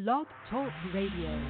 Blog Talk Radio.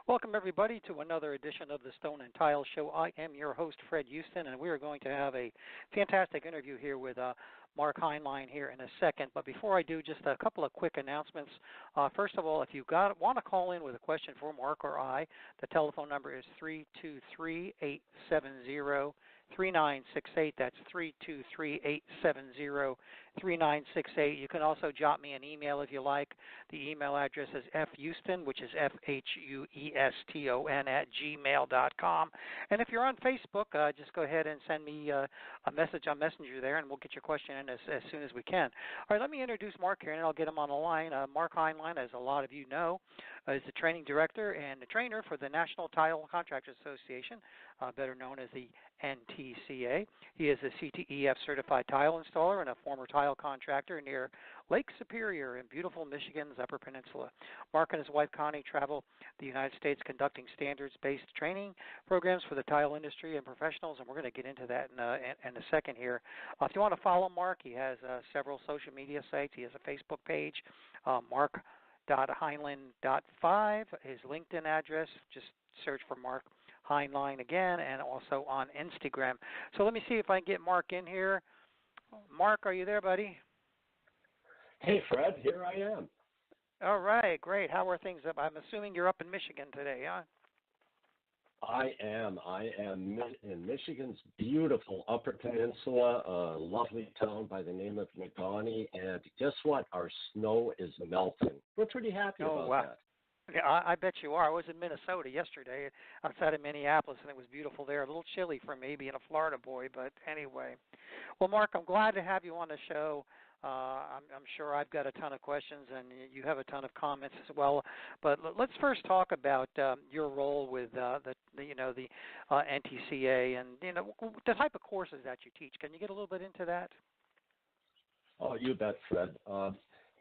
Welcome, everybody, to another edition of the Stone and Tile Show. I am your host, Fred Houston, and we are going to have a fantastic interview here with Mark Hienline here in a second. But before I do, just a couple of quick announcements. First of all, if you want to call in with a question for Mark or I, the telephone number is 323-870-3968. That's 323-870-3968. You can also jot me an email if you like. The email address is fhouston, which is FHUESTON @gmail.com. And if you're on Facebook, just go ahead and send me a message on Messenger there, and we'll get your question in as soon as we can. All right, let me introduce Mark here, and I'll get him on the line. Mark Hienline, as a lot of you know, is the training director and the trainer for the National Tile Contractors Association, better known as the NTCA. He is a CTEF certified tile installer and a former tile contractor near Lake Superior in beautiful Michigan's Upper Peninsula. Mark and his wife Connie travel the United States conducting standards-based training programs for the tile industry and professionals, and we're going to get into that in a second here. If you want to follow Mark, he has several social media sites. He has a Facebook page, mark.hienline.5. His LinkedIn address, just search for Mark Hienline again, and also on Instagram. So let me see if I can get Mark in here. Mark, are you there, buddy? Hey, Fred, here I am. All right, great. How are things up? I'm assuming you're up in Michigan today, huh? I am in Michigan's beautiful Upper Peninsula, a lovely town by the name of Negaunee, and guess what? Our snow is melting. We're pretty happy about that. Yeah, I bet you are. I was in Minnesota yesterday outside of Minneapolis, and it was beautiful there. A little chilly for me being a Florida boy, but anyway. Well, Mark, I'm glad to have you on the show. I'm sure I've got a ton of questions, and you have a ton of comments as well. But let's first talk about your role with the NTCA and the type of courses that you teach. Can you get a little bit into that? Oh, you bet, Fred.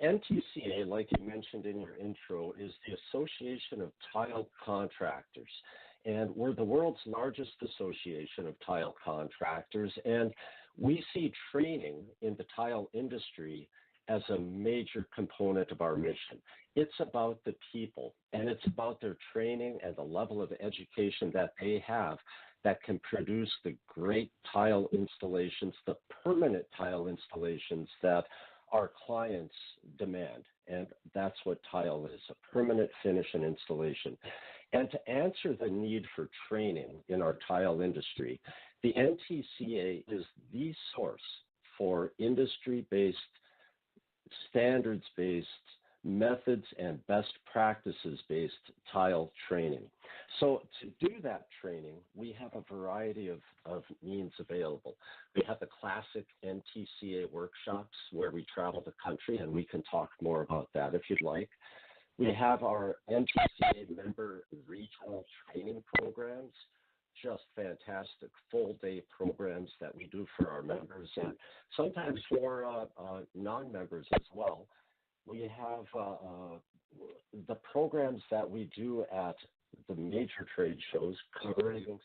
NTCA, like you mentioned in your intro, is the Association of Tile Contractors, and we're the world's largest association of tile contractors, and we see training in the tile industry as a major component of our mission. It's about the people, and it's about their training and the level of education that they have that can produce the great tile installations, the permanent tile installations that our clients demand, and that's what tile is, a permanent finish and installation. And to answer the need for training in our tile industry, the NTCA is the source for industry-based, standards-based, methods and best practices-based tile training. So to do that training, we have a variety of means available. We have the classic NTCA workshops where we travel the country, and we can talk more about that if you'd like. We have our NTCA member regional training programs, just fantastic full-day programs that we do for our members and sometimes for non-members as well. We have the programs that we do at the major trade shows, coverings,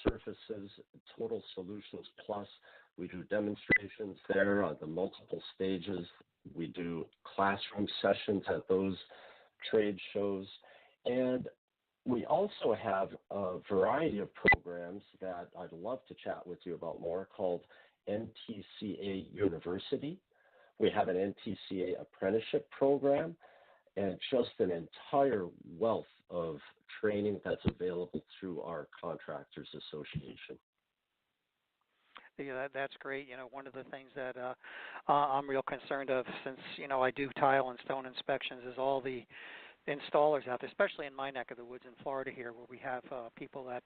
surfaces, Total Solutions Plus. We do demonstrations there on the multiple stages. We do classroom sessions at those trade shows. And we also have a variety of programs that I'd love to chat with you about more called NTCA University. We have an NTCA apprenticeship program and just an entire wealth of training that's available through our Contractors Association. Yeah, that's great. One of the things that I'm real concerned of since, I do tile and stone inspections is all the installers out there, especially in my neck of the woods in Florida here, where we have people that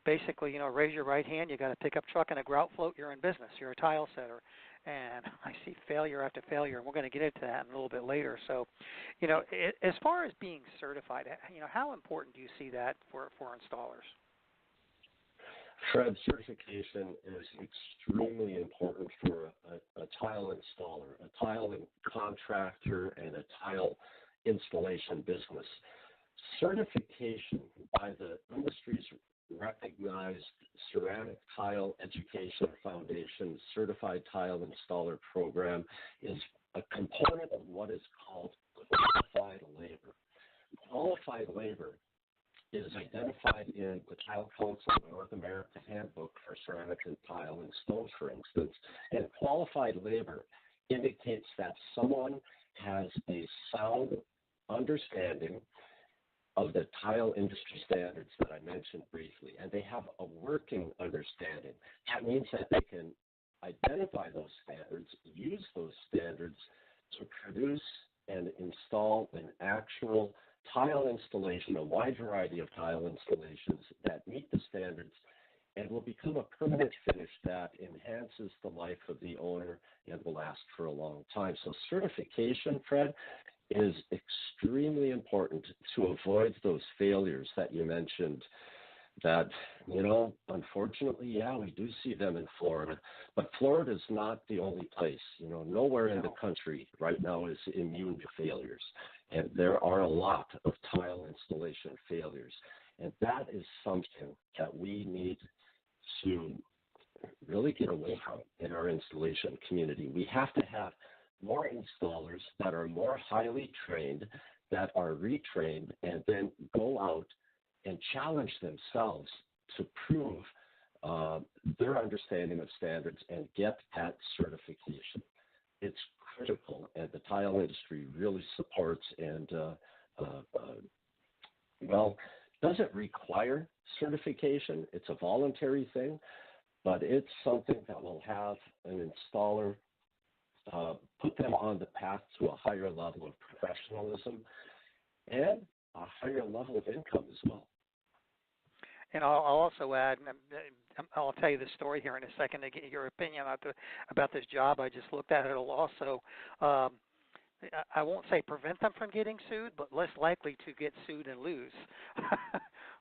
basically, raise your right hand, you got a pickup truck and a grout float, you're in business, you're a tile setter. And I see failure after failure, and we're going to get into that in a little bit later. So, as far as being certified, how important do you see that for installers? Fred, certification is extremely important for a tile installer, a tile contractor, and a tile installation business. Certification by the industry's recognized Ceramic Tile Education Foundation Certified Tile Installer Program is a component of what is called qualified labor. Qualified labor is identified in the Tile Council of North America Handbook for Ceramic and Tile and Stone, for instance. And qualified labor indicates that someone has a sound understanding of the tile industry standards that I mentioned briefly, and they have a working understanding. That means that they can identify those standards, use those standards to produce and install an actual tile installation, a wide variety of tile installations that meet the standards and will become a permanent finish that enhances the life of the owner and will last for a long time. So certification, Fred, is extremely important to avoid those failures that you mentioned that, unfortunately, yeah, we do see them in Florida. But Florida is not the only place. Nowhere in the country right now is immune to failures. And there are a lot of tile installation failures. And that is something that we need to really get away from in our installation community. We have to have more installers that are more highly trained, that are retrained, and then go out and challenge themselves to prove their understanding of standards and get that certification. It's critical, and the tile industry really supports and, doesn't require certification. It's a voluntary thing, but it's something that will have an installer put them on the path to a higher level of professionalism and a higher level of income as well. And I'll also add, and I'll tell you the story here in a second to get your opinion about this job. I just looked at it also. I won't say prevent them from getting sued, but less likely to get sued and lose.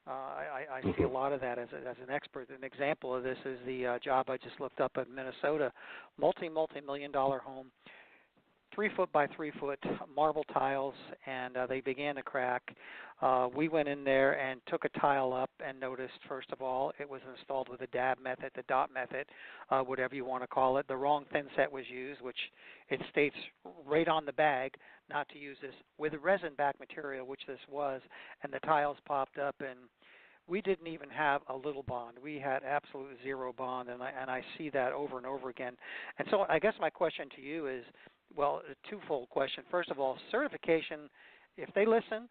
I see a lot of that as an expert. An example of this is the job I just looked up in Minnesota, multi-million-dollar home, 3 foot by 3 foot marble tiles, and they began to crack. We went in there and took a tile up and noticed, first of all, it was installed with the dab method, the dot method, whatever you want to call it. The wrong thin set was used, which it states right on the bag not to use this with resin back material, which this was, and the tiles popped up, and we didn't even have a little bond. We had absolute zero bond, and I see that over and over again. And so I guess my question to you is, well, a twofold question. First of all, certification, if they listen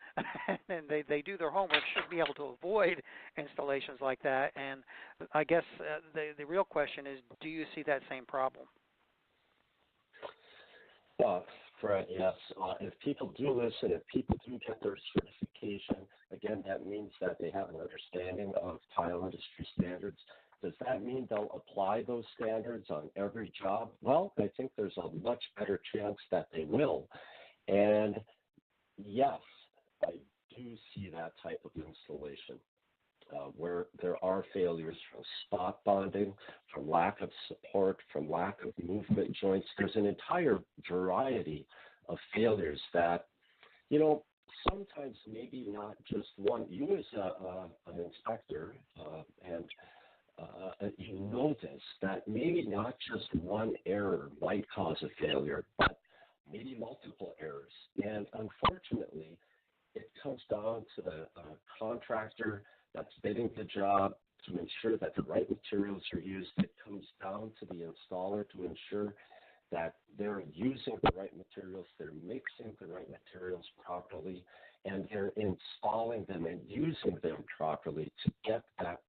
and they do their homework, should be able to avoid installations like that. And I guess the real question is, do you see that same problem? Fred, yes. If people do listen, if people do get their certification, again, that means that they have an understanding of tile industry standards. Does that mean they'll apply those standards on every job? Well, I think there's a much better chance that they will. And yes, I do see that type of installation where there are failures from spot bonding, from lack of support, from lack of movement joints. There's an entire variety of failures that, sometimes maybe not just one. You as an inspector and you know this, that maybe not just one error might cause a failure, but maybe multiple errors. And unfortunately, it comes down to the contractor that's bidding the job to ensure that the right materials are used. It comes down to the installer to ensure that they're using the right materials, they're mixing the right materials properly, and they're installing them and using them properly to get that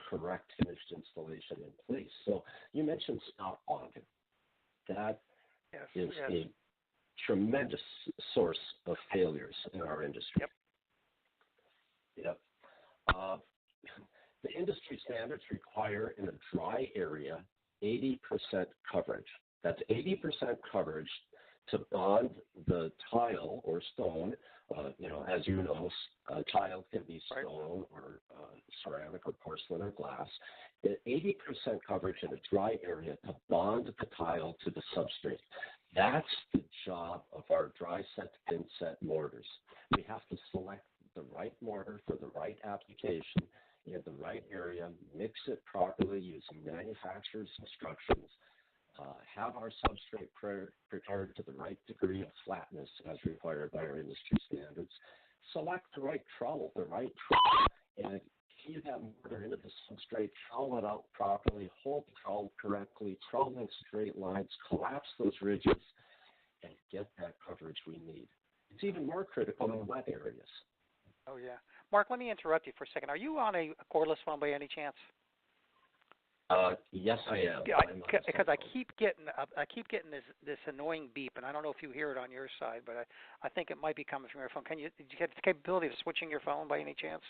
correct finished installation in place. So you mentioned spot bonding. That is a tremendous source of failures in our industry. Yep. The industry standards require in a dry area 80% coverage. That's 80% coverage to bond the tile or stone. As you know, tile can be stone or ceramic or porcelain or glass. 80% coverage in a dry area to bond the tile to the substrate. That's the job of our dry set, thin set mortars. We have to select the right mortar for the right application in the right area, mix it properly using manufacturer's instructions, have our substrate prepared to the right degree of flatness as required by our industry standards, select the right trowel, and key that mortar into the substrate, trowel it out properly, hold the trowel correctly, trowel in straight lines, collapse those ridges, and get that coverage we need. It's even more critical in wet areas. Oh, yeah. Mark, let me interrupt you for a second. Are you on a cordless phone by any chance? Yes, I am. Yeah, because I keep getting this annoying beep, and I don't know if you hear it on your side, but I think it might be coming from your phone. Did you get the capability of switching your phone by any chance?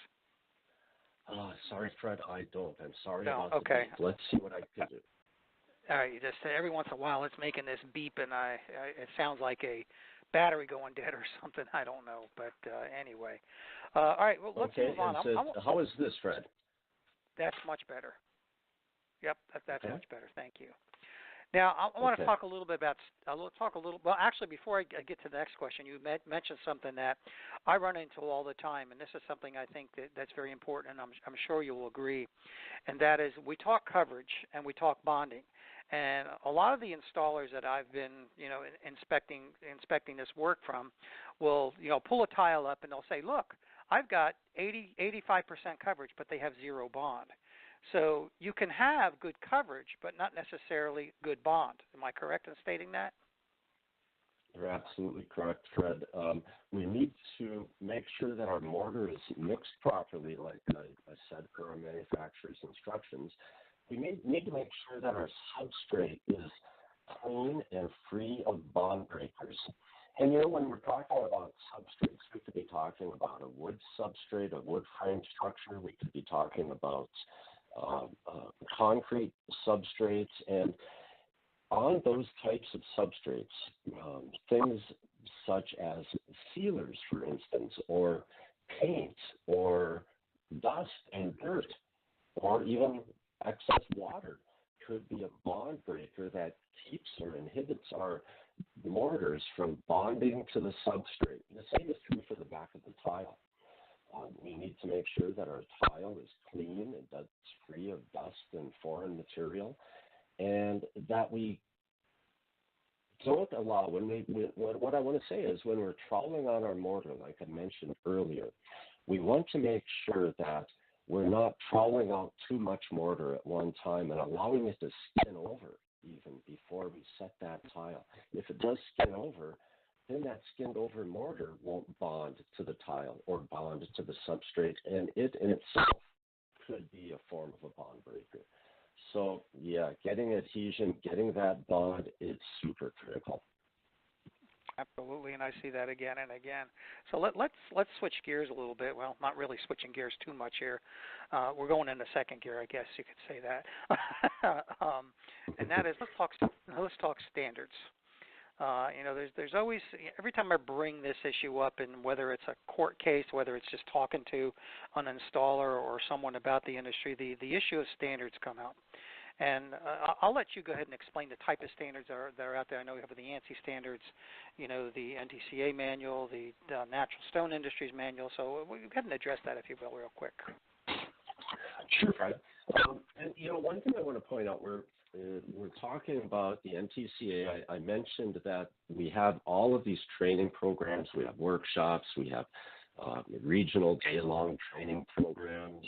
Sorry, Fred, I don't. I'm sorry No, about okay. the beep. Let's see what I can do. All right, you just every once in a while it's making this beep, and it sounds like a battery going dead or something. I don't know, but anyway. All right, well, let's move on. How is this, Fred? That's much better. Yep, that's much better. Thank you. Now, I want to talk a little bit about. Well, actually, before I get to the next question, you mentioned something that I run into all the time, and this is something I think that's very important, and I'm sure you will agree, and that is we talk coverage and we talk bonding, and a lot of the installers that I've been, inspecting this work from, will, pull a tile up and they'll say, look, I've got 85% coverage, but they have zero bond. So you can have good coverage, but not necessarily good bond. Am I correct in stating that? You're absolutely correct, Fred. We need to make sure that our mortar is mixed properly, like I said, per our manufacturer's instructions. We need to make sure that our substrate is clean and free of bond breakers. And, when we're talking about substrates, we could be talking about a wood substrate, a wood frame structure. We could be talking about concrete substrates, and on those types of substrates, things such as sealers, for instance, or paint, or dust and dirt, or even excess water could be a bond breaker that keeps or inhibits our mortars from bonding to the substrate. The same is true for the back of the tile. We need to make sure that our tile is clean and that's free of dust and foreign material, and that we don't allow, what I want to say is when we're troweling on our mortar, like I mentioned earlier, we want to make sure that we're not troweling out too much mortar at one time and allowing it to skin over even before we set that tile. If it does skin over, then that skinned over mortar won't bond to the tile or bond to the substrate, and it in itself could be a form of a bond breaker. So, getting adhesion, getting that bond, it's super critical. Absolutely, and I see that again and again. So let's switch gears a little bit. Well, not really switching gears too much here. We're going into second gear, I guess you could say that. And that is let's talk standards. There's always, every time I bring this issue up, and whether it's a court case, whether it's just talking to an installer or someone about the industry, the issue of standards come out. And I'll let you go ahead and explain the type of standards that are out there. I know we have the ANSI standards, the NTCA manual, the Natural Stone Industries manual. So go ahead and address that, if you will, real quick. Sure, Fred. And one thing I want to point out, we're talking about the NTCA. I mentioned that we have all of these training programs. We have workshops. We have regional day-long training programs.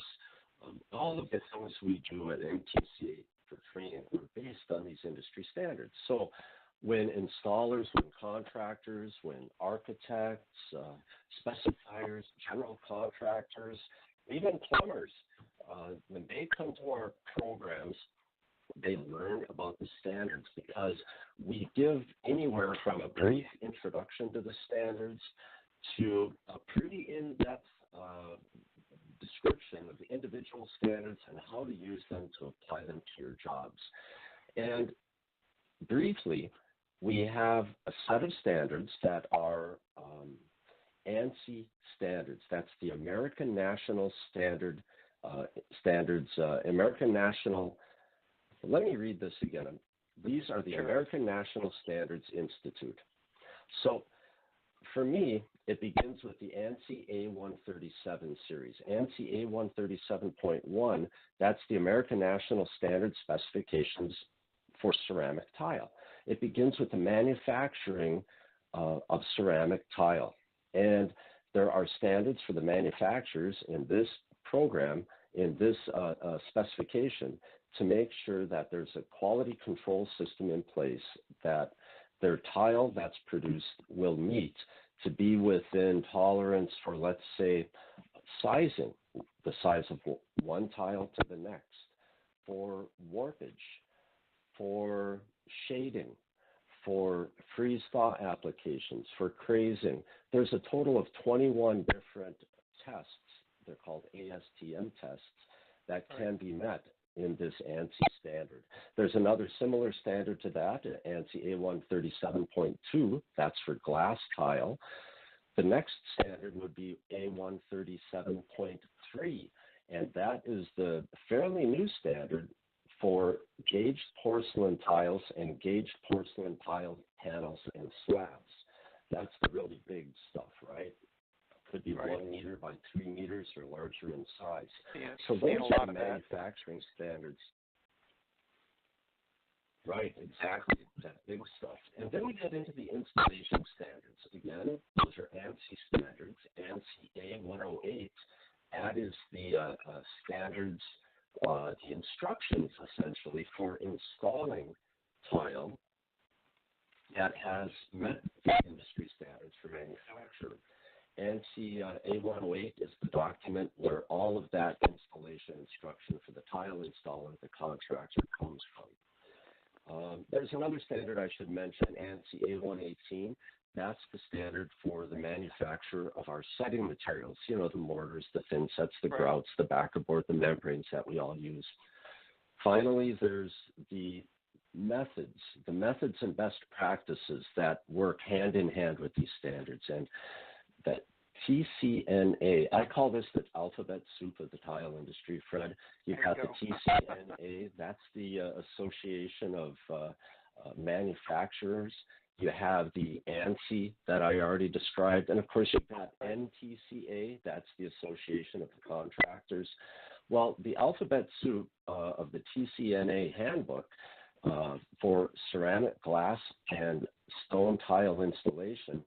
All of the things we do at NTCA for training are based on these industry standards. So when installers, when contractors, when architects, specifiers, general contractors, even plumbers, when they come to our programs, they learn about the standards because we give anywhere from a brief introduction to the standards to a pretty in-depth description of the individual standards and how to use them to apply them to your jobs. And briefly, we have a set of standards that are ANSI standards. That's the American National Standard standards. American National, let me read this again. These are the American National Standards Institute. So for me, it begins with the ANSI A137 series. ANSI A137.1, that's the American National Standard Specifications for ceramic tile. It begins with the manufacturing of ceramic tile. And there are standards for the manufacturers in this program, in this specification, to make sure that there's a quality control system in place that their tile that's produced will meet to be within tolerance for, let's say, sizing, the size of one tile to the next, for warpage, for shading, for freeze-thaw applications, for crazing. There's a total of 21 different tests. They're called ASTM tests that can be met in this ANSI standard. There's another similar standard to that, ANSI A137.2. That's for glass tile. The next standard would be A137.3, and that is the fairly new standard for gauged porcelain tiles and gauged porcelain tile panels and slabs. That's the really big stuff, right? Could be 1 meter by 3 meters or larger in size. Yeah, so those are manufacturing standards. Right, exactly, that big stuff. And then we get into the installation standards. Again, those are ANSI standards. ANSI A108, that is the standards, the instructions essentially for installing tile that has met the industry standards for manufacture. ANSI A108 is the document where all of that installation instruction for the tile installer, the contractor, comes from. There's another standard I should mention, ANSI A118. That's the standard for the manufacture of our setting materials, you know, the mortars, the thin sets, the grouts, the backer board, the membranes that we all use. Finally, there's the methods and best practices that work hand in hand with these standards. And that TCNA, I call this the alphabet soup of the tile industry, Fred. You've got the TCNA, that's the Association of Manufacturers. You have the ANSI that I already described. And of course, you've got NTCA, that's the Association of the Contractors. Well, the alphabet soup of the TCNA handbook for ceramic, glass, and stone tile installation,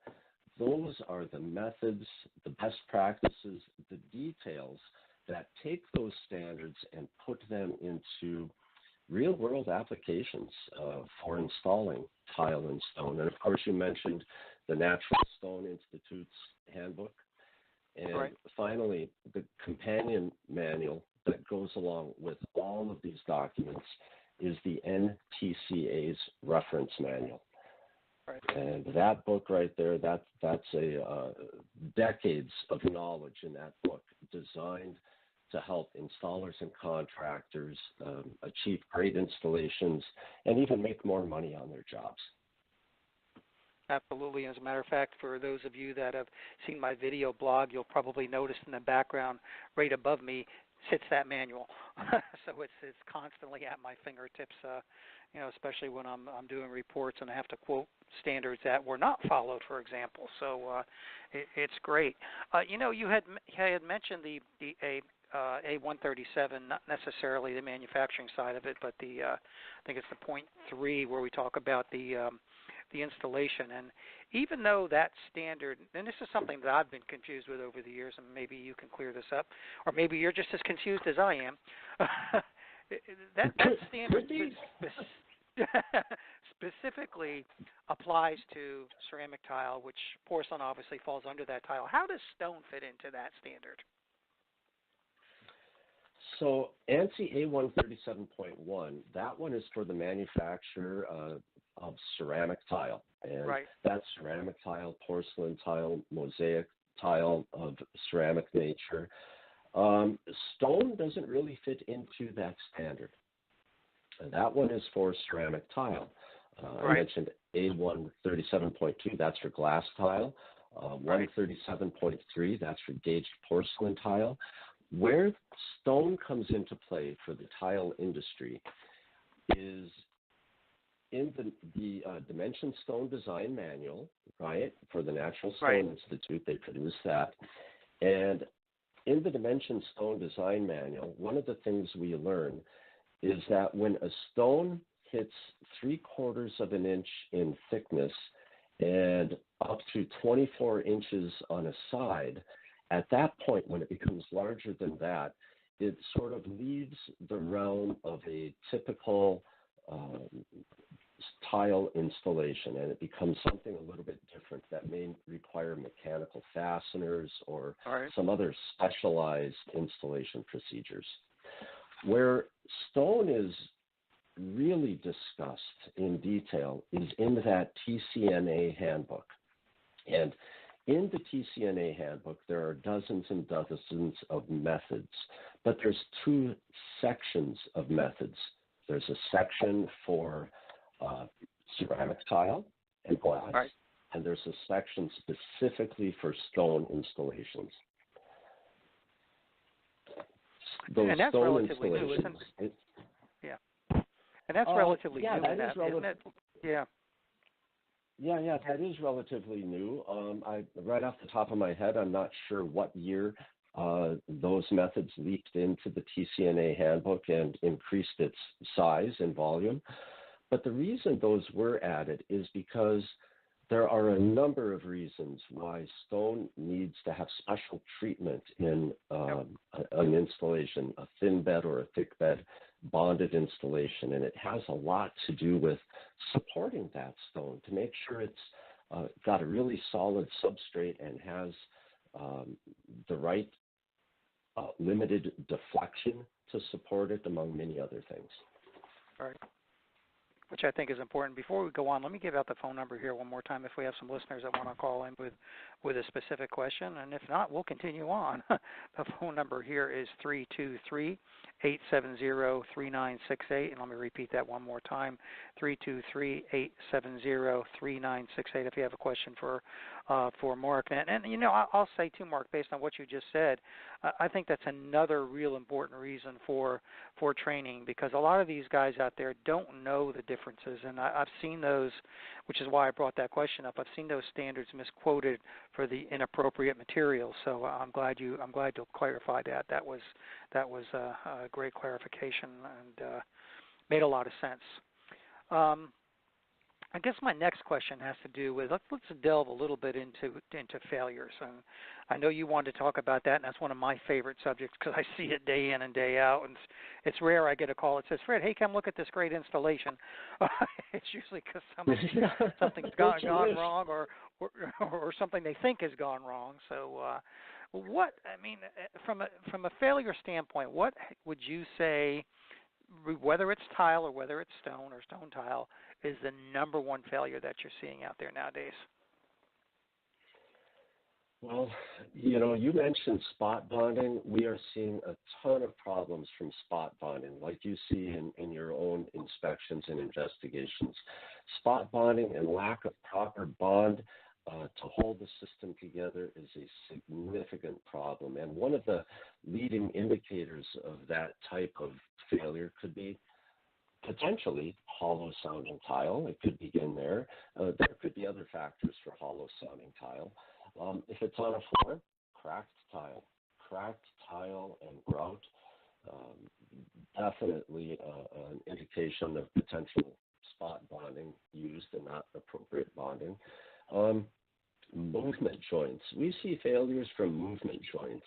those are the methods, the best practices, the details that take those standards and put them into real-world applications for installing tile and stone. And, of course, you mentioned the Natural Stone Institute's handbook. And finally, the companion manual that goes along with all of these documents is the NTCA's reference manual. And that book right there, that's a decades of knowledge in that book designed to help installers and contractors achieve great installations and even make more money on their jobs. Absolutely. As a matter of fact, for those of you that have seen my video blog, you'll probably notice in the background right above me sits that manual. So it's constantly at my fingertips, you know, especially when I'm doing reports and I have to quote standards that were not followed, for example. So it's great. You know, you had mentioned the A137, not necessarily the manufacturing side of it, but the I think it's the point 3 where we talk about the installation. And even though that standard, and this is something that I've been confused with over the years, and maybe you can clear this up, or maybe you're just as confused as I am, that standard specifically applies to ceramic tile, which porcelain obviously falls under that tile. How does stone fit into that standard? So ANSI A137.1, that one is for the manufacture of ceramic tile. And that's ceramic tile, porcelain tile, mosaic tile of ceramic nature. Stone doesn't really fit into that standard. And that one is for ceramic tile. I mentioned A137.2, that's for glass tile. 137.3, that's for gauged porcelain tile. Where stone comes into play for the tile industry is in the Dimension Stone Design Manual, right, for the Natural Stone Institute. They produce that. And in the Dimension Stone Design Manual, one of the things we learn is that when a stone hits 3/4 of an inch in thickness and up to 24 inches on a side, at that point, when it becomes larger than that, it sort of leaves the realm of a typical tile installation, and it becomes something a little bit different that may require mechanical fasteners or some other specialized installation procedures. Where stone is really discussed in detail is in that TCNA handbook. And in the TCNA handbook, there are dozens and dozens of methods, but there's 2 sections of methods. There's a section for ceramic tile and glass, and there's a section specifically for stone installations. Those and that's stone relatively new, isn't it? And that's relatively new, isn't it? Yeah. Yeah, that is relatively new. Right off the top of my head, I'm not sure what year those methods leaked into the TCNA handbook and increased its size and volume. But the reason those were added is because there are a number of reasons why stone needs to have special treatment in an installation, a thin bed or a thick bed bonded installation. And it has a lot to do with supporting that stone to make sure it's got a really solid substrate and has the right limited deflection to support it, among many other things. All right. Which I think is important. Before we go on, let me give out the phone number here one more time if we have some listeners that want to call in with a specific question. And if not, we'll continue on. The phone number here is 323-870-3968. And let me repeat that one more time, 323-870-3968 if you have a question for Mark. And you know, I'll say too, Mark, based on what you just said, I think that's another real important reason for training, because a lot of these guys out there don't know the differences, and I've seen those, which is why I brought that question up. I've seen those standards misquoted for the inappropriate material. So I'm glad you clarified that. That was a great clarification and made a lot of sense. I guess my next question has to do with, let's delve a little bit into failures. And I know you wanted to talk about that, and that's one of my favorite subjects because I see it day in and day out. And it's rare I get a call that says, Fred, hey, come look at this great installation. It's usually because something's gone wrong or something they think has gone wrong. So from a failure standpoint, what would you say, whether it's tile or whether it's stone or stone tile, is the number one failure that you're seeing out there nowadays? Well, you know, you mentioned spot bonding. We are seeing a ton of problems from spot bonding, like you see in your own inspections and investigations. Spot bonding and lack of proper bond to hold the system together is a significant problem. And one of the leading indicators of that type of failure could be potentially hollow sounding tile. It could begin there. There could be other factors for hollow sounding tile. If it's on a floor, cracked tile and grout, definitely an indication of potential spot bonding used and not appropriate bonding. Movement joints. We see failures from movement joints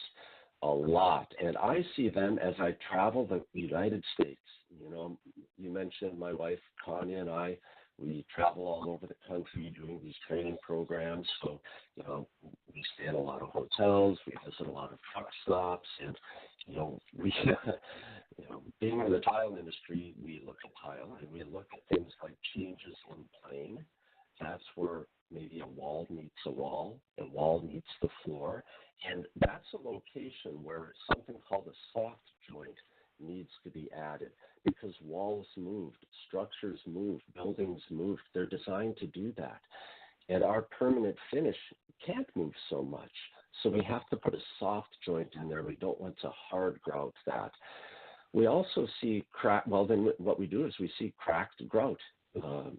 a lot, and I see them as I travel the United States. You know, you mentioned my wife, Kanya, and I, we travel all over the country doing these training programs. So, you know, we stay in a lot of hotels, we visit a lot of truck stops, and, you know, being in the tile industry, we look at tile and we look at things like changes in plane. That's where maybe a wall meets a wall meets the floor. And that's a location where something called a soft joint needs to be added, because walls moved, structures moved, buildings moved. They're designed to do that. And our permanent finish can't move so much. So we have to put a soft joint in there. We don't want to hard grout that. We also see then what we do is we see cracked grout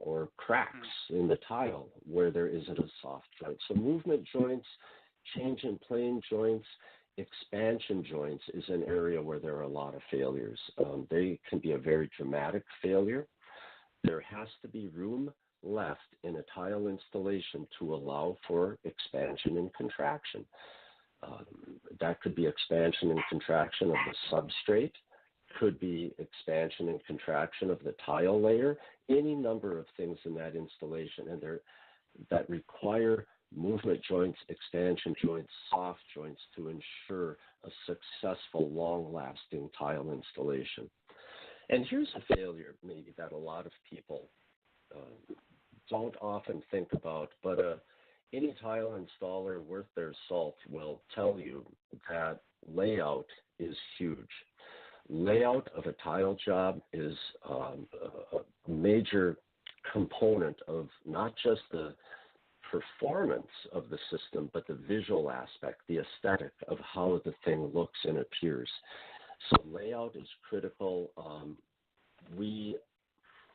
or cracks in the tile where there isn't a soft joint. So movement joints, change in plane joints, expansion joints is an area where there are a lot of failures. They can be a very dramatic failure. There has to be room left in a tile installation to allow for expansion and contraction. That could be expansion and contraction of the substrate, could be expansion and contraction of the tile layer, any number of things in that installation, and that require movement joints, expansion joints, soft joints to ensure a successful, long-lasting tile installation. And here's a failure maybe that a lot of people don't often think about, but any tile installer worth their salt will tell you that layout is huge. Layout of a tile job is a major component of not just the performance of the system, but the visual aspect, the aesthetic of how the thing looks and appears. So layout is critical. We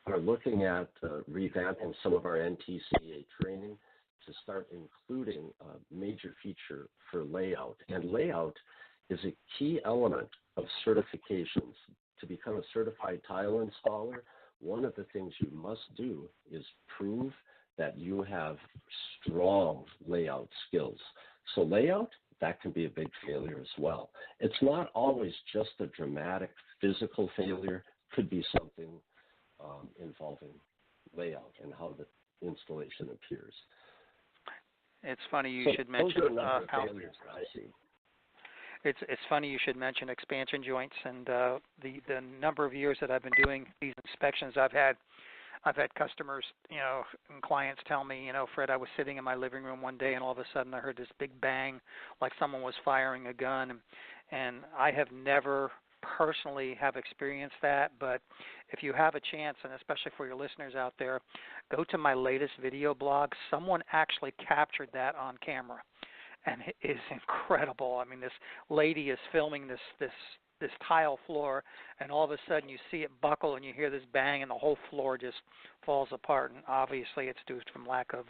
are looking at revamping some of our NTCA training to start including a major feature for layout. And layout is a key element of certifications. To become a certified tile installer, one of the things you must do is prove that you have strong layout skills. So layout, that can be a big failure as well. It's not always just a dramatic physical failure, could be something involving layout and how the installation appears. It's funny you should mention failures that I see. It's funny you should mention expansion joints, and the number of years that I've been doing these inspections, I've had customers, and clients tell me, Fred, I was sitting in my living room one day and all of a sudden I heard this big bang like someone was firing a gun, and I have never personally have experienced that, but if you have a chance, and especially for your listeners out there, go to my latest video blog. Someone actually captured that on camera, and it is incredible. I mean, this lady is filming this tile floor, and all of a sudden you see it buckle and you hear this bang and the whole floor just falls apart, and obviously it's due from lack of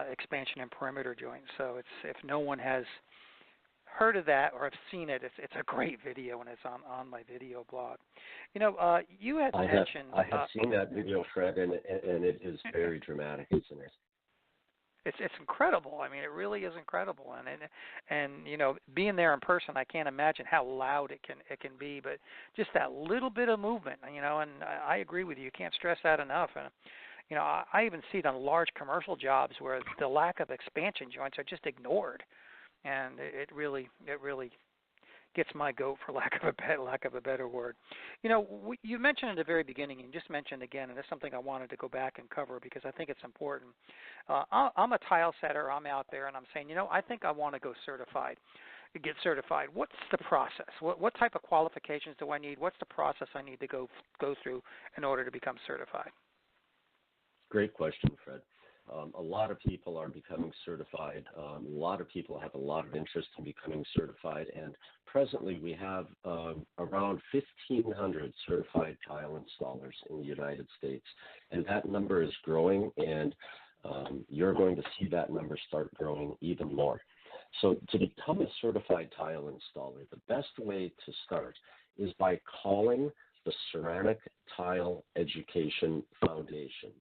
expansion and perimeter joints. So if no one has heard of that or have seen it, it's a great video, and it's on my video blog. You had mentioned... I have seen that video, Fred, and it is very dramatic, isn't it? It's incredible. I mean, it really is incredible, and being there in person, I can't imagine how loud it can be. But just that little bit of movement, and I agree with you. You can't stress that enough. And I even see it on large commercial jobs where the lack of expansion joints are just ignored, and it really gets my goat, for lack of a better word. You mentioned at the very beginning, and you just mentioned again, and that's something I wanted to go back and cover because I think it's important. I'm a tile setter. I'm out there, and I'm saying, I think I want to get certified. What's the process? What type of qualifications do I need? What's the process I need to go through in order to become certified? Great question, Fred. A lot of people are becoming certified. A lot of people have a lot of interest in becoming certified, and presently we have around 1,500 certified tile installers in the United States, and that number is growing, and you're going to see that number start growing even more. So to become a certified tile installer, the best way to start is by calling the Ceramic Tile Education Foundation.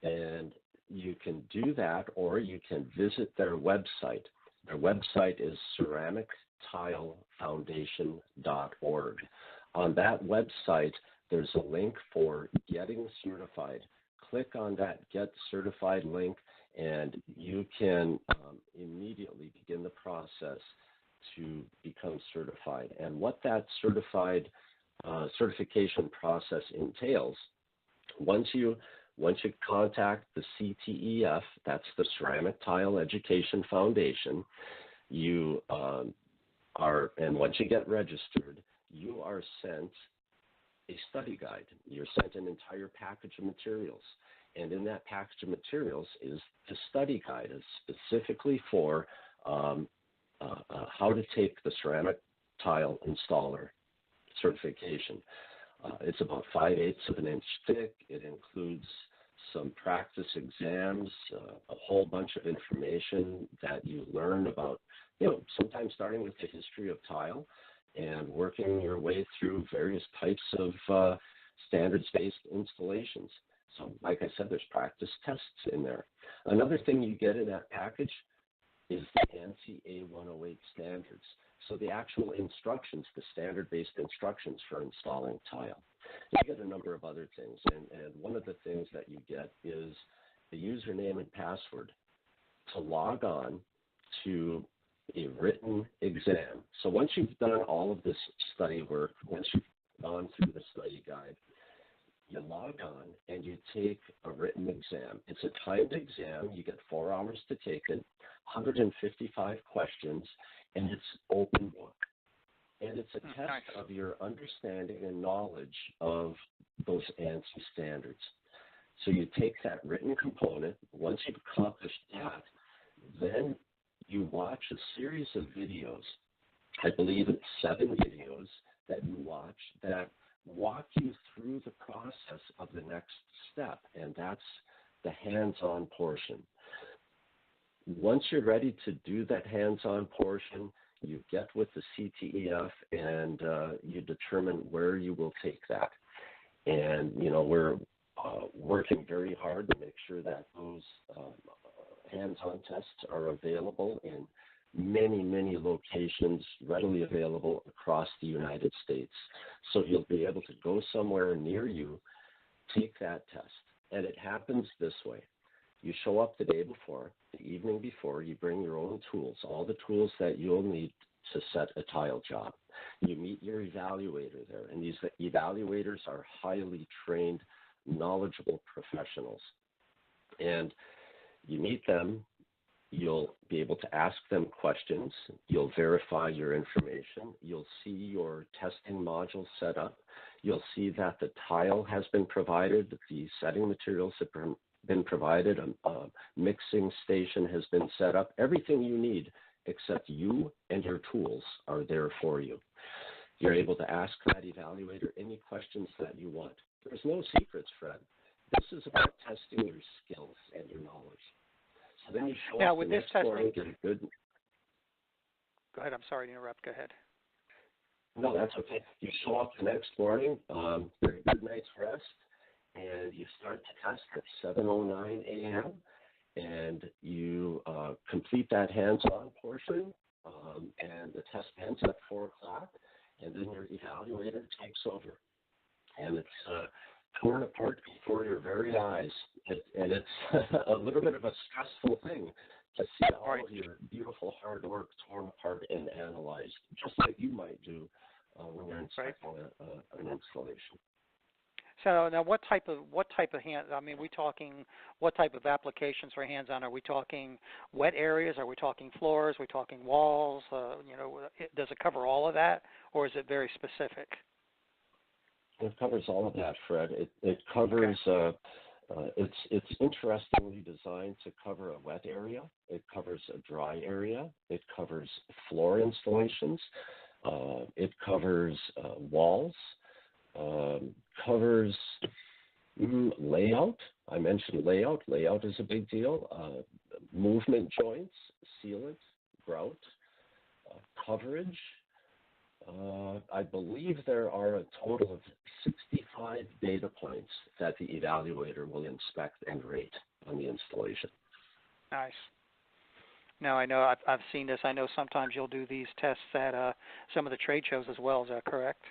And you can do that, or you can visit their website. Their website is ceramictilefoundation.org. On that website, there's a link for getting certified. Click on that Get Certified link, and you can immediately begin the process to become certified. And what that certification process entails, once you contact the CTEF, that's the Ceramic Tile Education Foundation, and once you get registered, you are sent a study guide. You're sent an entire package of materials. And in that package of materials is the study guide, is specifically for how to take the ceramic tile installer certification. It's about 5/8 of an inch thick. It includes some practice exams, a whole bunch of information that you learn about, sometimes starting with the history of tile and working your way through various types of standards-based installations. So, like I said, there's practice tests in there. Another thing you get in that package is the ANSI A108 standards. So the actual instructions, the standard-based instructions for installing tile. You get a number of other things, and one of the things that you get is the username and password to log on to a written exam. So once you've done all of this study work, once you've gone through the study guide, you log on and you take a written exam. It's a timed exam. You get 4 hours to take it, 155 questions, and it's open book. And it's a test of your understanding and knowledge of those ANSI standards. So you take that written component. Once you've accomplished that, then you watch a series of videos. I believe it's 7 videos that you watch that walk you through the process of the next step, and that's the hands-on portion. Once you're ready to do that hands-on portion, you get with the CTEF and you determine where you will take that. And, we're working very hard to make sure that those hands-on tests are available in many, many locations, readily available across the United States. So you'll be able to go somewhere near you, take that test. And it happens this way. You show up the day before, the evening before, you bring your own tools, all the tools that you'll need to set a tile job. You meet your evaluator there, and these evaluators are highly trained, knowledgeable professionals. And you meet them, you'll be able to ask them questions, you'll verify your information, you'll see your testing module set up, you'll see that the tile has been provided, the setting materials have been provided, a mixing station has been set up. Everything you need except you and your tools are there for you. You're able to ask that evaluator any questions that you want. There's no secrets, Fred. This is about testing your skills and your knowledge. So then you show now, up with the this next testing, morning, get a good... Go ahead. I'm sorry to interrupt. Go ahead. No, that's okay. You show up the next morning, get a good night's rest, and you start to test at 7:09 a.m., and you complete that hands-on portion, and the test ends at 4 o'clock, and then your evaluator takes over. And it's torn apart before your very eyes, and it's a little bit of a stressful thing to see all of your beautiful hard work torn apart and analyzed, just like you might do when you're inspecting an installation. So now, what type of hands? I mean, what type of applications for hands-on? Are we talking wet areas? Are we talking floors? Are we talking walls? Does it cover all of that, or is it very specific? It covers all of that, Fred. It covers. Okay. It's interestingly designed to cover a wet area. It covers a dry area. It covers floor installations. It covers walls. Covers layout. I mentioned layout. Layout is a big deal. Movement joints, sealant, grout, coverage. I believe there are a total of 65 data points that the evaluator will inspect and rate on the installation. Nice. Now, I know I've seen this. I know sometimes you'll do these tests at some of the trade shows as well. Is that correct?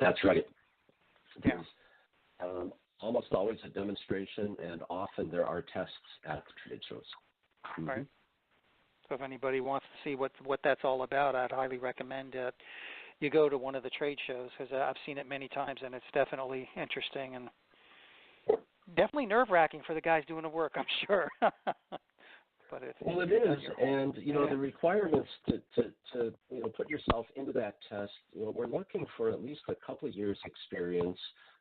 That's right. Yeah. There's almost always a demonstration, and often there are tests at the trade shows. Mm-hmm. Right. So if anybody wants to see what that's all about, I'd highly recommend you go to one of the trade shows, because I've seen it many times, and it's definitely interesting and definitely nerve-wracking for the guys doing the work, I'm sure. But well, it is, and the requirements to put yourself into that test. We're looking for at least a couple of years' experience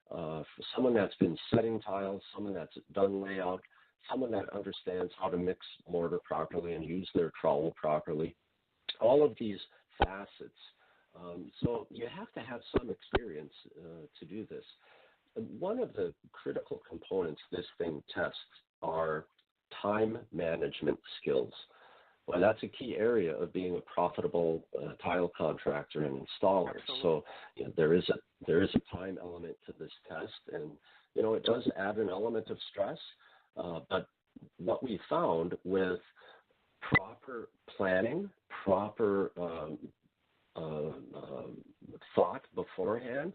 for someone that's been setting tiles, someone that's done layout, someone that understands how to mix mortar properly and use their trowel properly. all of these facets. So you have to have some experience to do this. One of the critical components this thing tests are time management skills. Well, that's a key area of being a profitable tile contractor and installer. Absolutely. So there is a time element to this test, and it does add an element of stress. But what we found with proper planning, proper thought beforehand,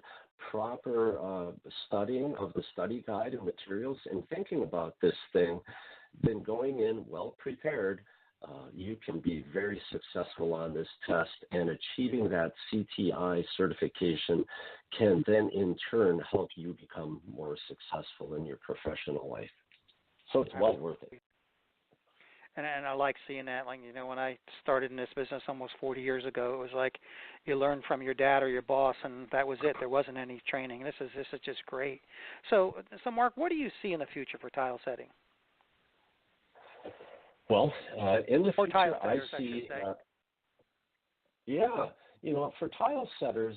proper studying of the study guide and materials, and thinking about this thing, then going in well prepared, you can be very successful on this test, and achieving that CTI certification can then in turn help you become more successful in your professional life. So it's well worth it. And I like seeing that. Like, when I started in this business almost 40 years ago, it was like you learned from your dad or your boss, and that was it. There wasn't any training. This is just great. So Mark, what do you see in the future for tile setting? Well, in the future, tile I setters, see, I for tile setters,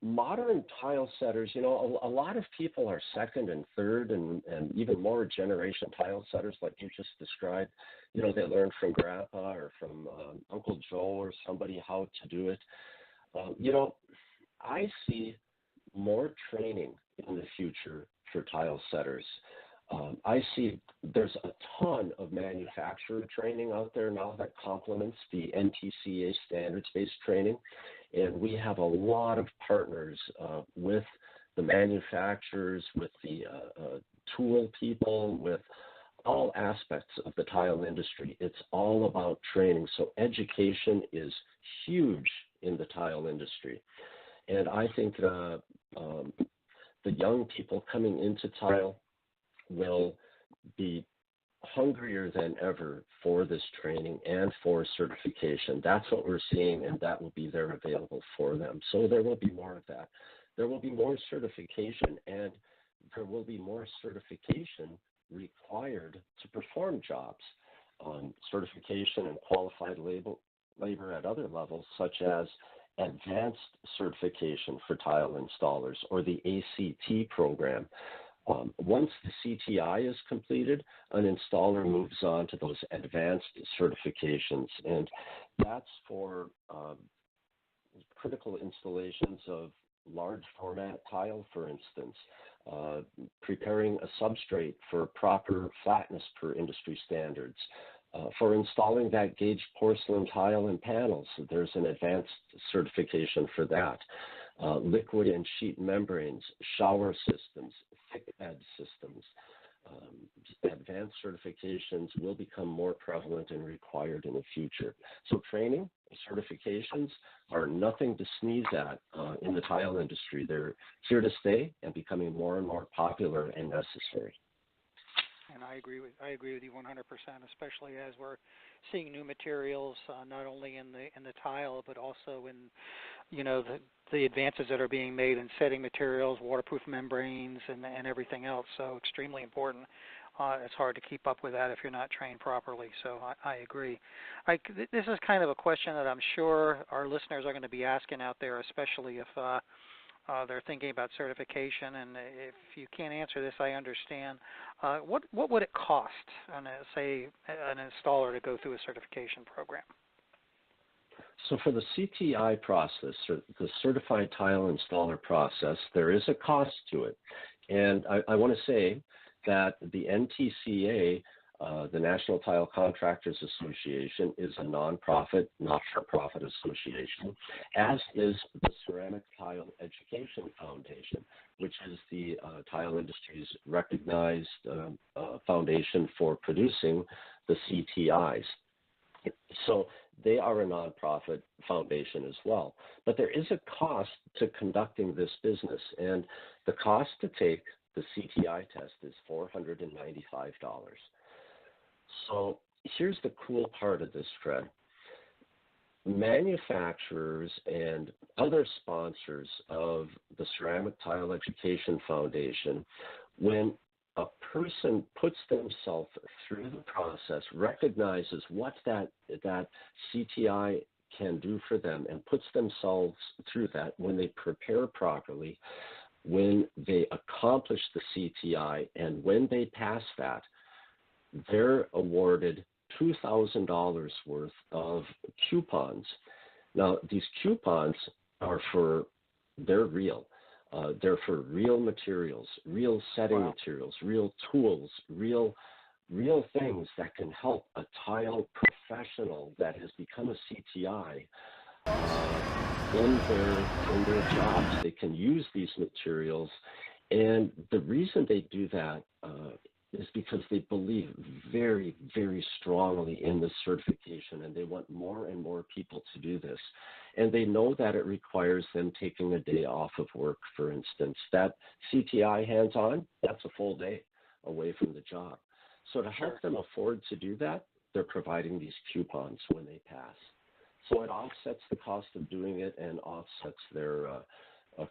modern tile setters, a lot of people are second and third and even more generation tile setters like you just described. They learned from Grandpa or from Uncle Joe or somebody how to do it. I see more training in the future for tile setters. I see there's a ton of manufacturer training out there now that complements the NTCA standards-based training, and we have a lot of partners with the manufacturers, with the tool people, with all aspects of the tile industry. It's all about training, so education is huge in the tile industry, and I think the young people coming into tile will be hungrier than ever for this training and for certification. That's what we're seeing, and that will be there available for them. So there will be more of that. There will be more certification, and there will be more certification required to perform jobs. Certification and qualified labor at other levels, such as advanced certification for tile installers or the ACT program. Once the CTI is completed, an installer moves on to those advanced certifications, and that's for critical installations of large format tile, for instance, preparing a substrate for proper flatness per industry standards. For installing that gauge porcelain tile and panels, there's an advanced certification for that. Liquid and sheet membranes, shower systems, thick bed systems. Advanced certifications will become more prevalent and required in the future. So training, certifications are nothing to sneeze at in the tile industry. They're here to stay and becoming more and more popular and necessary. And I agree with you 100%, especially as we're seeing new materials, not only in the tile, but also in the advances that are being made in setting materials, waterproof membranes, and everything else. So extremely important. It's hard to keep up with that if you're not trained properly. So I agree. This is kind of a question that I'm sure our listeners are going to be asking out there, especially if they're thinking about certification. And if you can't answer this, I understand. What would it cost, say, an installer to go through a certification program? So for the CTI process, or the Certified Tile Installer process, there is a cost to it. And I want to say that the NTCA, the National Tile Contractors Association, is a nonprofit, not-for-profit association, as is the Ceramic Tile Education Foundation, which is the tile industry's recognized foundation for producing the CTIs. So they are a nonprofit foundation as well. But there is a cost to conducting this business, and the cost to take the CTI test is $495. So here's the cool part of this, Fred. Manufacturers and other sponsors of the Ceramic Tile Education Foundation, when a person puts themselves through the process, recognizes what that CTI can do for them and puts themselves through that when they prepare properly, when they accomplish the CTI, and when they pass that, they're awarded $2,000 worth of coupons. Now, these coupons they're real. They're for real materials, real setting materials, real tools, real things that can help a tile professional that has become a CTI in their jobs. They can use these materials, and the reason they do that is because they believe very, very strongly in this certification, and they want more and more people to do this. And they know that it requires them taking a day off of work, for instance. That CTI hands-on, that's a full day away from the job. So to help them afford to do that, they're providing these coupons when they pass. So it offsets the cost of doing it and offsets their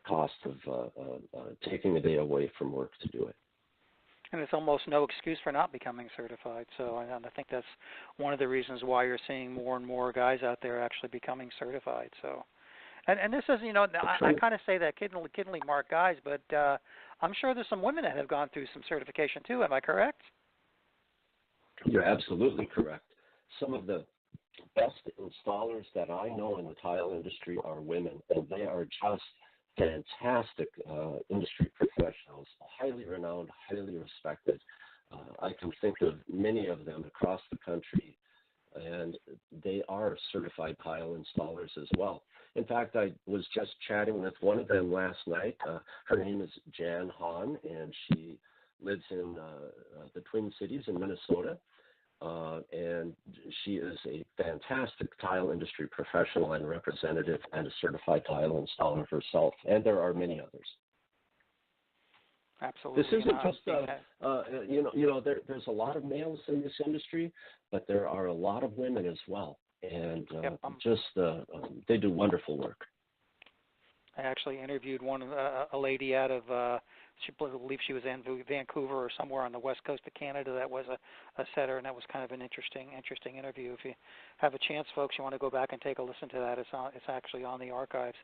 cost of taking a day away from work to do it. And it's almost no excuse for not becoming certified. So I think that's one of the reasons why you're seeing more and more guys out there actually becoming certified. So, and this is, I kind of say that kiddingly, Mark, guys, but I'm sure there's some women that have gone through some certification too. Am I correct? You're absolutely correct. Some of the best installers that I know in the tile industry are women, and they are just fantastic industry professionals, highly renowned, highly respected. I can think of many of them across the country, and they are certified tile installers as well. In fact, I was just chatting with one of them last night. Her name is Jan Hahn, and she lives in the Twin Cities in Minnesota. And she is a fantastic tile industry professional and representative and a certified tile installer herself. And there are many others. Absolutely. This isn't just, there's a lot of males in this industry, but there are a lot of women as well. And they do wonderful work. I actually interviewed a lady out of, she believed she was in Vancouver or somewhere on the west coast of Canada. That was a setter, and that was kind of an interesting interview. If you have a chance, folks, you want to go back and take a listen to that. It's actually on the archives,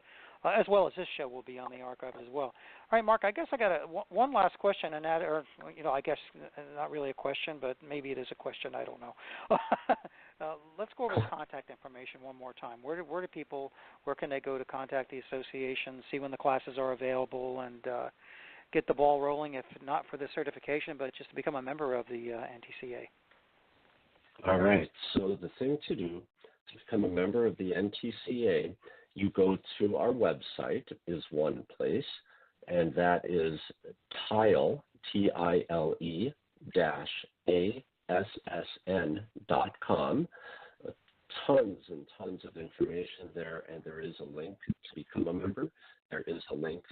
as well as this show will be on the archives as well. All right, Mark, I guess I got one last question, and that, or I guess not really a question, but maybe it is a question. I don't know. Let's go over the contact information one more time. Where can they go to contact the association, see when the classes are available, and get the ball rolling, if not for the certification, but just to become a member of the NTCA? All right. So the thing to do to become a member of the NTCA, you go to our website is one place, and that is tile, TILE ASSN.com. Tons and tons of information there, and there is a link to become a member. There is a link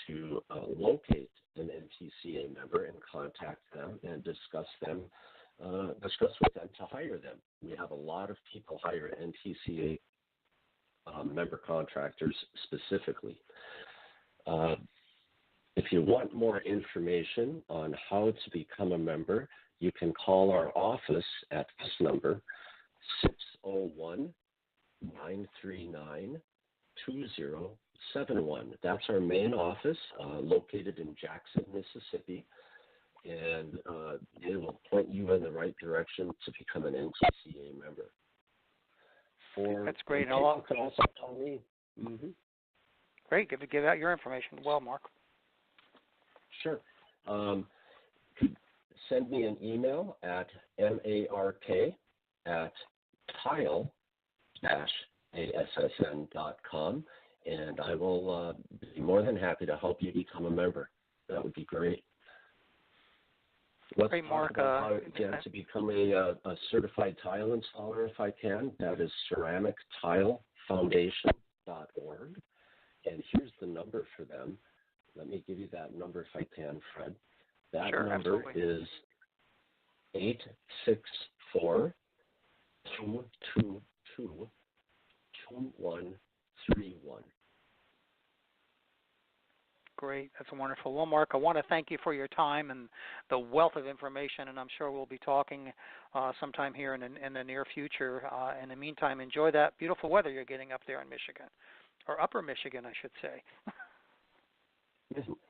to locate an NTCA member and contact them and discuss with them to hire them. We have a lot of people hire NTCA member contractors specifically. If you want more information on how to become a member, you can call our office at this number, 601-939-2071. That's our main office, located in Jackson, Mississippi, and they will point you in the right direction to become an NTCA member. That's great. You can also call me. Mm-hmm. Great. Give out your information. Well, Mark. Sure. Send me an email at mark@tile-assn.com, and I will be more than happy to help you become a member. That would be great. Let's great, talk Mark. about how to become a certified tile installer, if I can. That is ceramictilefoundation.org. And here's the number for them. Let me give you that number if I can, Fred. That sure, number absolutely. is 864-222-2131. Great. great. That's wonderful. Well, Mark, I want to thank you for your time and the wealth of information, and I'm sure we'll be talking sometime here in the near future. In the meantime, enjoy that beautiful weather you're getting up there in Michigan, or Upper Michigan, I should say.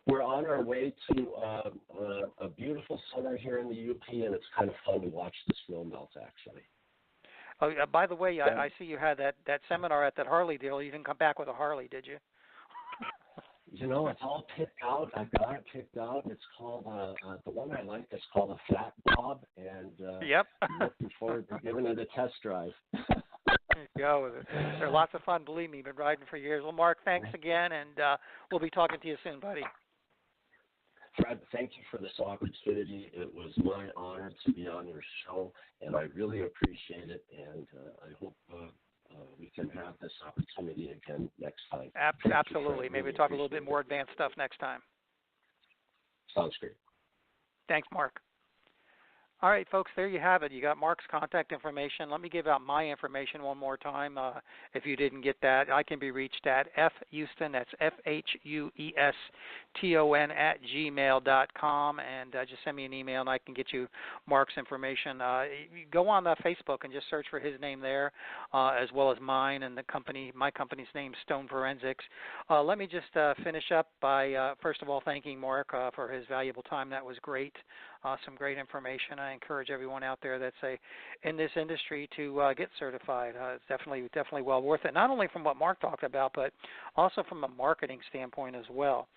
We're on our way to a beautiful summer here in the UP, and it's kind of fun to watch the snow melt, actually. Oh, by the way, I see you had that seminar at that Harley deal. You didn't come back with a Harley, did you? You know, it's all picked out. I've got it picked out. It's called, the one I like is called a Fat Bob, and yep. I'm looking forward to giving it a test drive. There you go. They're lots of fun, believe me. Been riding for years. Well, Mark, thanks again, and we'll be talking to you soon, buddy. Fred, thank you for this opportunity. It was my honor to be on your show, and I really appreciate it, and I hope we can have this opportunity again next time. Absolutely. Maybe talk a little bit more advanced stuff next time. Sounds great. Thanks, Mark. All right, folks, there you have it. You got Mark's contact information. Let me give out my information one more time. If you didn't get that, I can be reached at fhouston, that's FHUESTON @gmail.com, and just send me an email and I can get you Mark's information. You go on Facebook and just search for his name there, as well as mine and my company's name, Stone Forensics. Let me just finish up by, first of all, thanking Mark for his valuable time. That was great. Some great information. I encourage everyone out there that's in this industry to get certified. It's definitely well worth it, not only from what Mark talked about, but also from a marketing standpoint as well.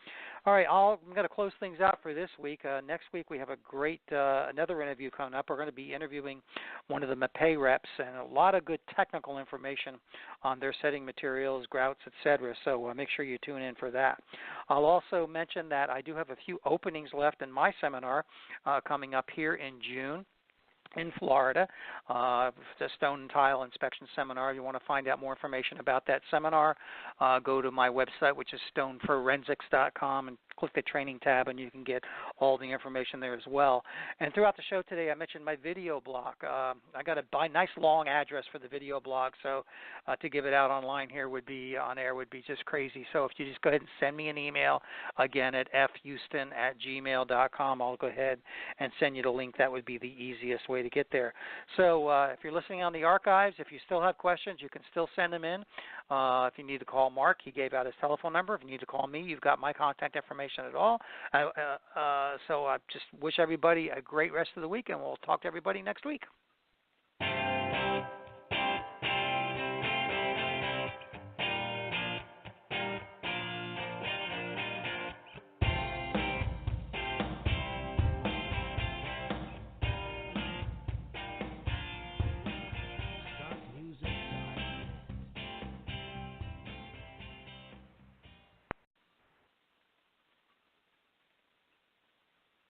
All right, I'm going to close things out for this week. Next week we have a great another interview coming up. We're going to be interviewing one of the MAPE reps, and a lot of good technical information on their setting materials, grouts, etc. So make sure you tune in for that. I'll also mention that I do have a few openings left in my seminar coming up here in June in Florida, the Stone and Tile Inspection Seminar. If you want to find out more information about that seminar, go to my website, which is stoneforensics.com, and click the training tab, and you can get all the information there as well. And throughout the show today, I mentioned my video blog. I got a nice long address for the video blog, so to give it out online here would be just crazy. So if you just go ahead and send me an email, again, at fhouston@gmail.com, I'll go ahead and send you the link. That would be the easiest way to get there. So if you're listening on the archives, if you still have questions, you can still send them in. If you need to call Mark, he gave out his telephone number. If you need to call me, you've got my contact information at all. So I just wish everybody a great rest of the week, and we'll talk to everybody next week.